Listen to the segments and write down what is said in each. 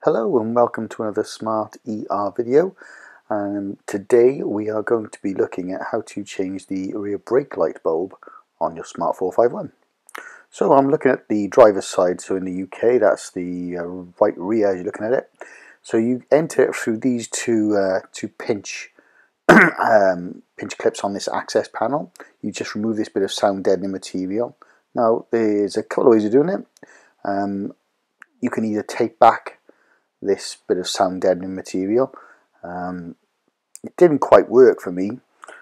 Hello and welcome to another Smart ER video. Today we are going to be looking at how to change the rear brake light bulb on your Smart 451. So I'm looking at the driver's side, so in the UK that's the right rear as you're looking at it. So you enter it through these two pinch pinch clips on this access panel. You just remove this bit of sound deadening material. Now there's a couple of ways of doing it. You can either take back this bit of sound deadening material. It didn't quite work for me,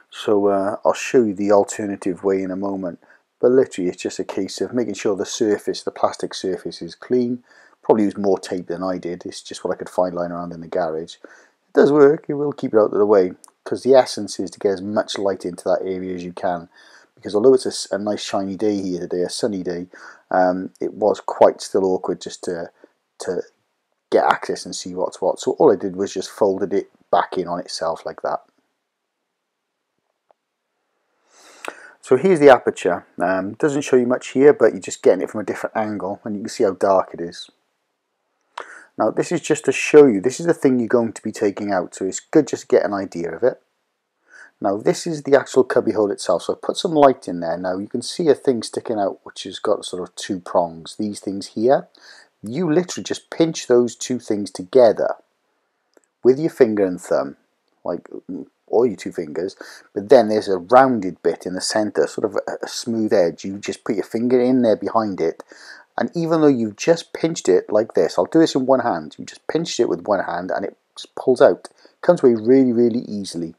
so I'll show you the alternative way in a moment, but literally it's just a case of making sure the plastic surface is clean. Probably used more tape than I did. It's just what I could find lying around in the garage. It does work. It will keep it out of the way, because the essence is to get as much light into that area as you can, because although it's a nice shiny day here today, a sunny day, it was quite still awkward just to get access and see what's what. So all I did was just folded it back in on itself like that. So here's the aperture. Doesn't show you much here, but you're just getting it from a different angle and you can see how dark it is. Now this is just to show you, this is the thing you're going to be taking out, so it's good just to get an idea of it. Now this is the actual cubby hole itself, so I put some light in there. Now you can see a thing sticking out which has got sort of two prongs, these things here. You literally just pinch those two things together with your finger and thumb, like all your two fingers, but then there's a rounded bit in the center, sort of a smooth edge. You just put your finger in there behind it, and even though you've just pinched it like this, I'll do this in one hand, you just pinched it with one hand and it just pulls out. It comes away really, really easily.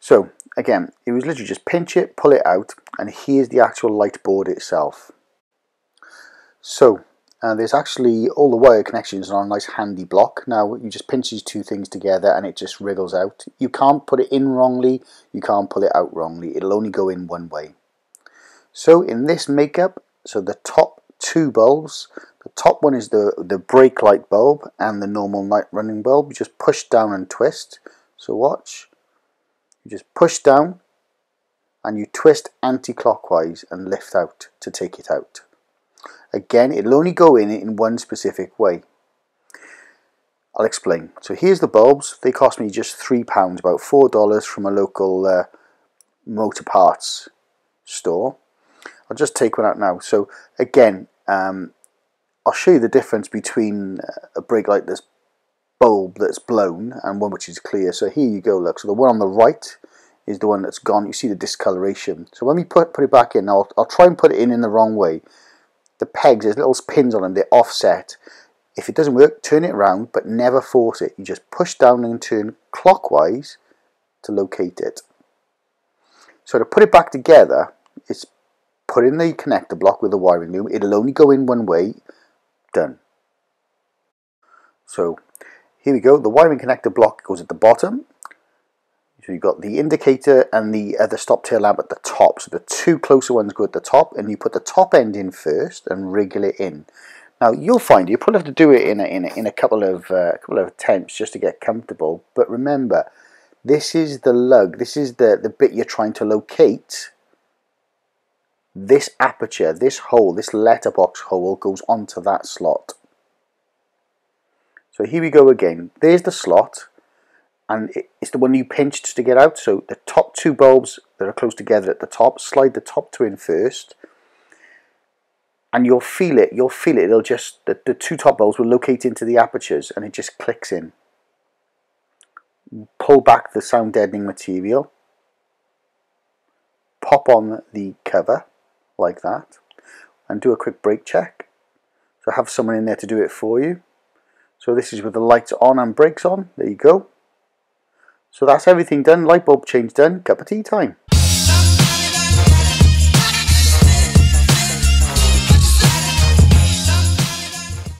So again, it was literally just pinch it, pull it out, and here's the actual light board itself. So there's actually all the wire connections on a nice handy block. Now you just pinch these two things together and it just wriggles out. You can't put it in wrongly, you can't pull it out wrongly, it'll only go in one way. So in this makeup, so the top two bulbs, the top one is the brake light bulb and the normal night running bulb. You just push down and twist, so watch. You just push down and you twist anti-clockwise and lift out to take it out. Again, it'll only go in one specific way. I'll explain. So here's the bulbs. They cost me just £3, about $4 from a local motor parts store. I'll just take one out now. So again, I'll show you the difference between a brake light bulb that's blown and one which is clear. So here you go, look, so the one on the right is the one that's gone. You see the discoloration. So when we put it back in, I'll try and put it in the wrong way. The pegs, there's little pins on them, they're offset. If it doesn't work, turn it around, but never force it. You just push down and turn clockwise to locate it. So to put it back together, it's put in the connector block with the wiring loom. It'll only go in one way. Done. So here we go, the wiring connector block goes at the bottom. So you've got the indicator and the other stop tail lamp at the top. So the two closer ones go at the top, and you put the top end in first and wriggle it in. Now you'll find you probably have to do it in a couple of attempts just to get comfortable. But remember, this is the lug. This is the bit you're trying to locate. This aperture, this hole, this letterbox hole goes onto that slot. So here we go again. There's the slot, and it's the one you pinched to get out. So the top two bulbs that are close together at the top, slide the top two in first, and you'll feel it. You'll feel it. It'll just the two top bulbs will locate into the apertures, and it just clicks in. Pull back the sound deadening material. Pop on the cover like that, and do a quick brake check. So have someone in there to do it for you. So this is with the lights on and brakes on. There you go. So that's everything done. Light bulb change done. Cup of tea time.